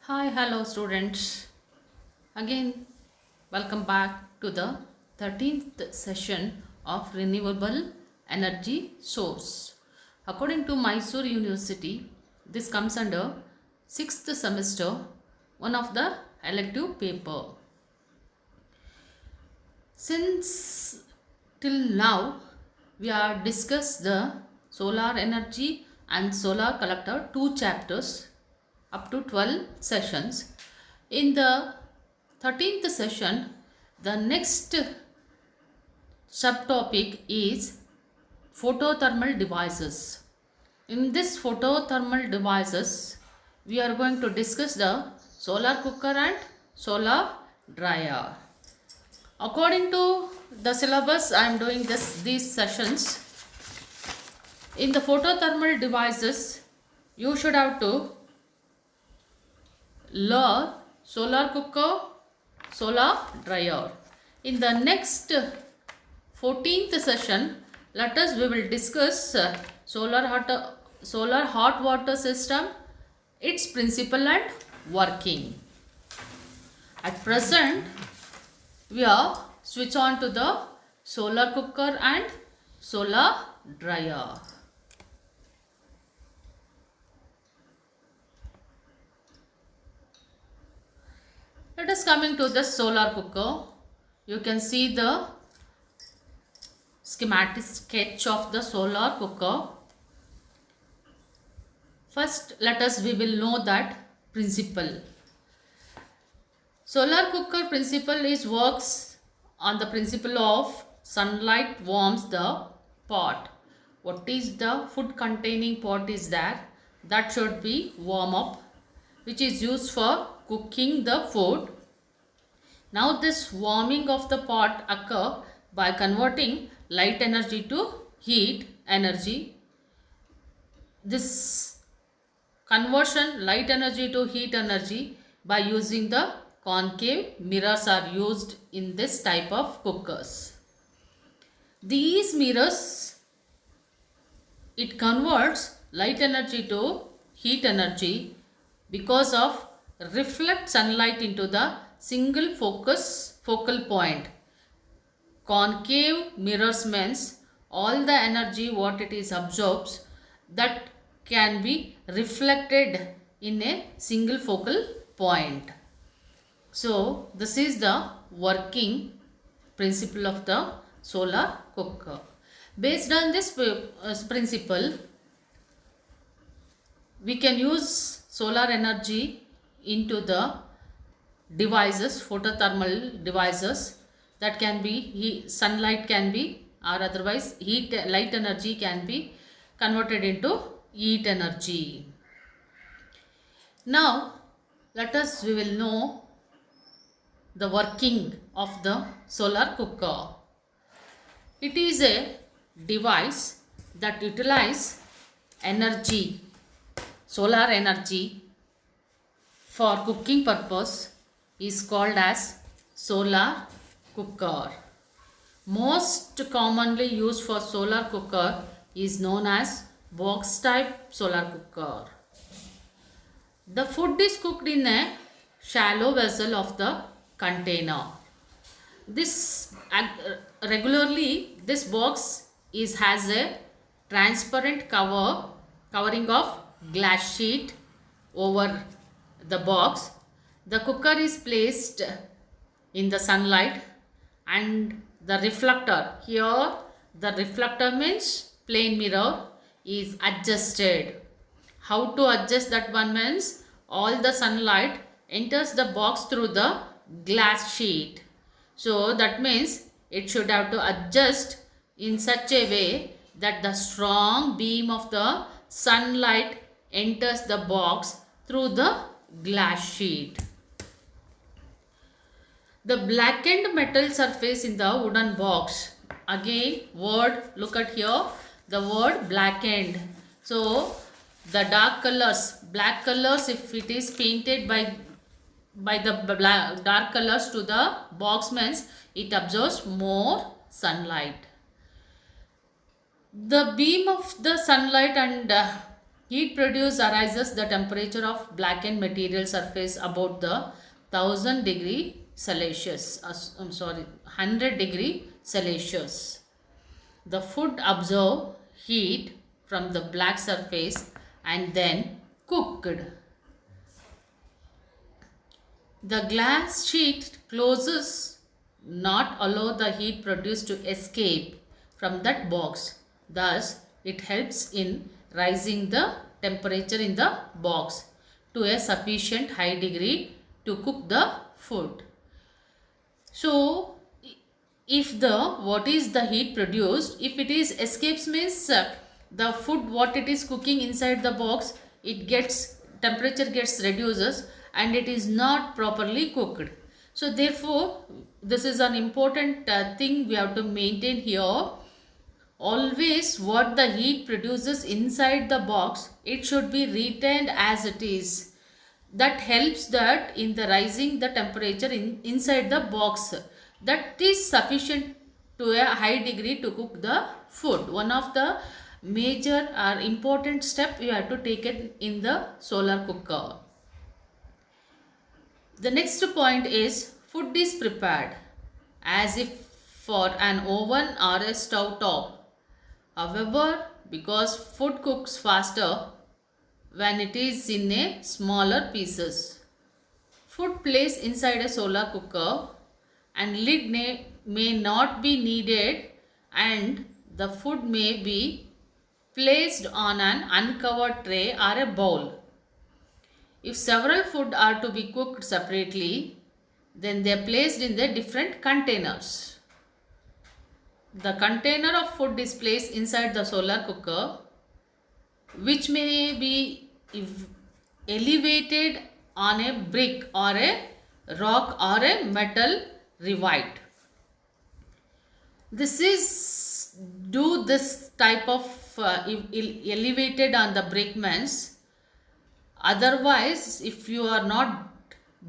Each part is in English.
Hi, hello students. Again, welcome back to the 13th session of Renewable Energy Source. According to Mysore University, this comes under 6th semester, one of the elective paper. Since till now, we are discussed the solar energy and solar collector, two chapters up to 12 sessions. In the 13th session, the next subtopic is photothermal devices. In this photothermal devices, we are going to discuss the solar cooker and solar dryer. According to the syllabus, I am doing these sessions. In the photothermal devices, you should have to learn solar cooker, solar dryer. In the next 14th session, we will discuss solar hot water system, its principle and working. At present, we are switch on to the solar cooker and solar dryer. Let us coming to the solar cooker. You can see the schematic sketch of the solar cooker. First, we will know that principle. Solar cooker principle works on the principle of sunlight warms the pot. What is the food containing pot is there? That should be warm up, which is used for cooking the food. Now this warming of the pot occur by converting light energy to heat energy. This conversion light energy to heat energy by using the concave mirrors are used in this type of cookers. These mirrors, it converts light energy to heat energy because of reflect sunlight into the single focal point. Concave mirrors means all the energy what it is absorbs that can be reflected in a single focal point. So this is the working principle of the solar cooker. Based on this principle, we can use solar energy into the devices, photothermal devices, that can be sunlight can be, or otherwise light energy can be converted into heat energy. Now we will know the working of the solar cooker. It is a device that utilizes energy, solar energy, for cooking purpose is called as solar cooker. Most commonly used for solar cooker is known as box type solar cooker. The food is cooked in a shallow vessel of the container. Regularly this box has a transparent covering of glass sheet over the box. The cooker is placed in the sunlight and the reflector, here the reflector means plane mirror, is adjusted. How to adjust that one means all the sunlight enters the box through the glass sheet. So that means it should have to adjust in such a way that the strong beam of the sunlight enters the box through the glass sheet. The blackened metal surface in the wooden box. Again, look at here, the word blackened. So, the dark colors, black colors, if it is painted by the dark colors to the box means it absorbs more sunlight. The beam of the sunlight and Heat produced arises the temperature of blackened material surface about the 1000 degree Celsius. 100 degree Celsius. The food absorb heat from the black surface and then cooked. The glass sheet closes not allow the heat produced to escape from that box. Thus, it helps in rising the temperature in the box to a sufficient high degree to cook the food. So, if the what is the heat produced, if it is escapes means the food what it is cooking inside the box, it gets temperature gets reduces and it is not properly cooked. So therefore this is an important thing we have to maintain here. Always what the heat produces inside the box, it should be retained as it is. That helps that in the rising the temperature inside the box, that is sufficient to a high degree to cook the food. One of the major or important step you have to take it in the solar cooker. The next point is food is prepared as if for an oven or a stove top. However, because food cooks faster when it is in a smaller pieces. Food placed inside a solar cooker and lid may not be needed and the food may be placed on an uncovered tray or a bowl. If several food are to be cooked separately, then they are placed in the different containers. The container of food is placed inside the solar cooker, which may be elevated on a brick or a rock or a metal rivite. This type of elevated on the brick means. Otherwise, if you are not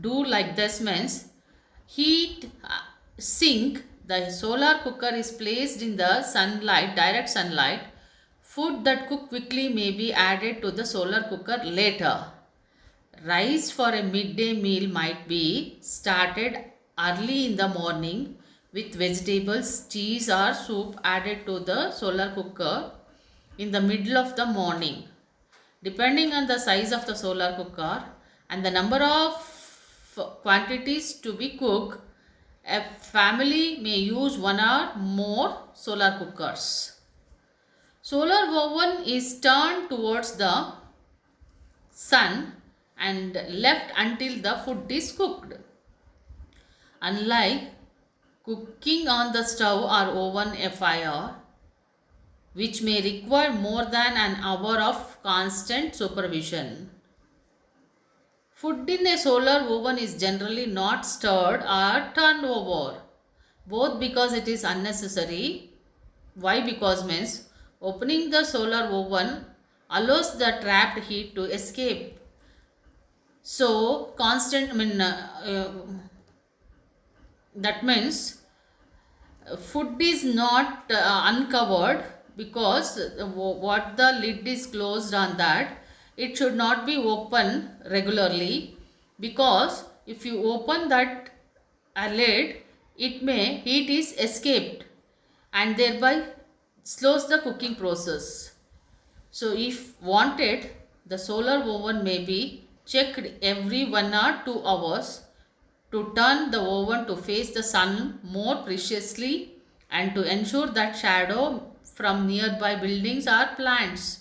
do like this means, heat sink, the solar cooker is placed in the sunlight, direct sunlight. Food that cook quickly may be added to the solar cooker later. Rice for a midday meal might be started early in the morning with vegetables, cheese or soup added to the solar cooker in the middle of the morning. Depending on the size of the solar cooker and the number of quantities to be cooked, a family may use one or more solar cookers. Solar oven is turned towards the sun and left until the food is cooked. Unlike cooking on the stove or oven fire, which may require more than an hour of constant supervision. Food in a solar oven is generally not stirred or turned over, both because it is unnecessary. Why? Because means opening the solar oven allows the trapped heat to escape. So that means food is not uncovered, because what the lid is closed on that, it should not be open regularly, because if you open that lid, heat is escaped and thereby slows the cooking process. So if wanted, the solar oven may be checked every 1 or 2 hours to turn the oven to face the sun more precisely and to ensure that shadow from nearby buildings or plants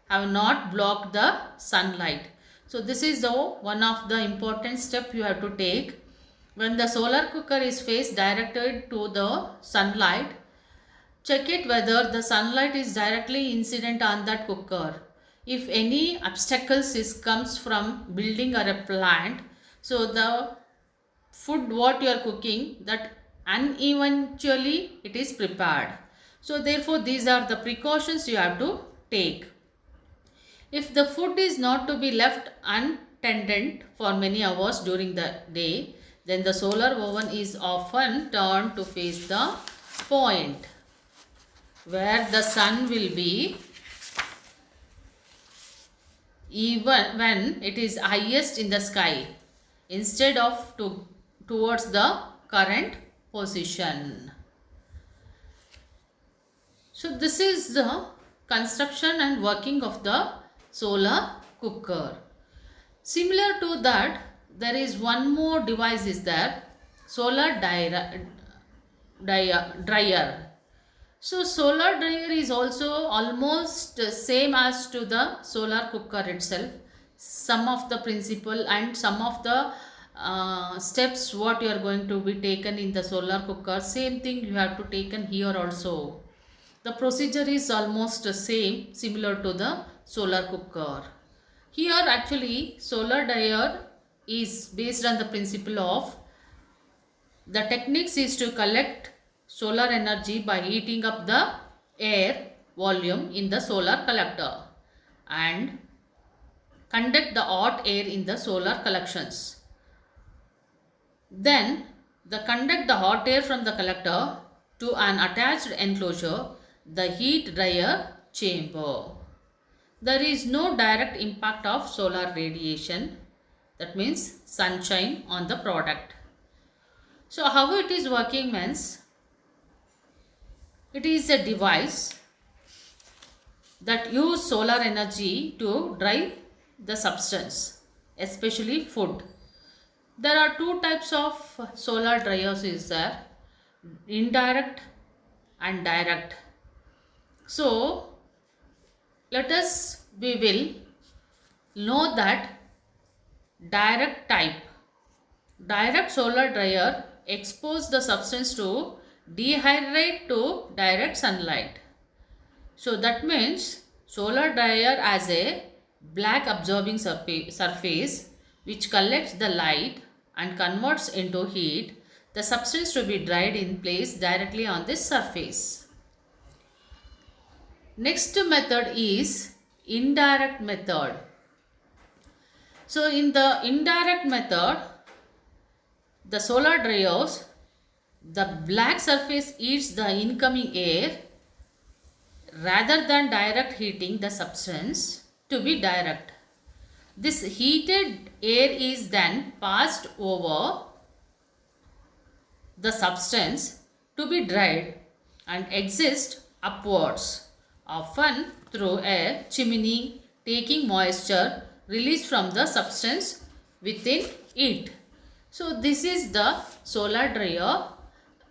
have not blocked the sunlight. So this is one of the important step you have to take. When the solar cooker is faced directed to the sunlight, check it whether the sunlight is directly incident on that cooker. If any obstacles comes from building or a plant, so the food what you are cooking, that uneventually it is prepared. So therefore these are the precautions you have to take. If the food is not to be left untended for many hours during the day, then the solar oven is often turned to face the point where the sun will be even when it is highest in the sky instead of towards the current position. So this is the construction and working of the solar cooker. Similar to that, there is one more device is there, solar dryer. So solar dryer is also almost same as to the solar cooker itself. Some of the principle and some of the steps what you are going to be taken in the solar cooker, same thing you have to taken here also. The procedure is almost the same, similar to the solar cooker. Here actually solar dryer is based on the principle of the techniques is to collect solar energy by heating up the air volume in the solar collector and conduct the hot air in the solar collections. Then conduct the hot air from the collector to an attached enclosure, the heat dryer chamber. There is no direct impact of solar radiation, that means sunshine, on the product. So how it is working means, it is a device that use solar energy to dry the substance, especially food. There are two types of solar dryers is there, indirect and direct. So we will know that direct type. Direct solar dryer expose the substance to dehydrate to direct sunlight. So that means solar dryer as a black absorbing surface which collects the light and converts into heat the substance to be dried in place directly on this surface. Next method is indirect method. So in the indirect method, the solar dryers, the black surface heats the incoming air rather than direct heating the substance to be direct. This heated air is then passed over the substance to be dried and exist upwards, often through a chimney, taking moisture released from the substance within it. So this is the solar dryer.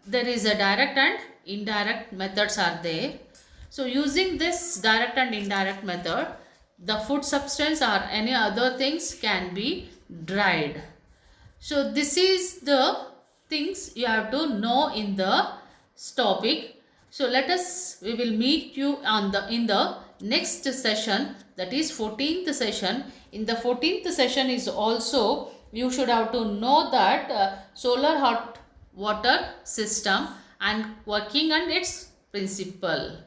There is a direct and indirect methods are there. So using this direct and indirect method, the food substance or any other things can be dried. So this is the things you have to know in the topic. So we will meet you in the next session, that is 14th session. In the 14th session is also you should have to know that solar hot water system and working and its principle.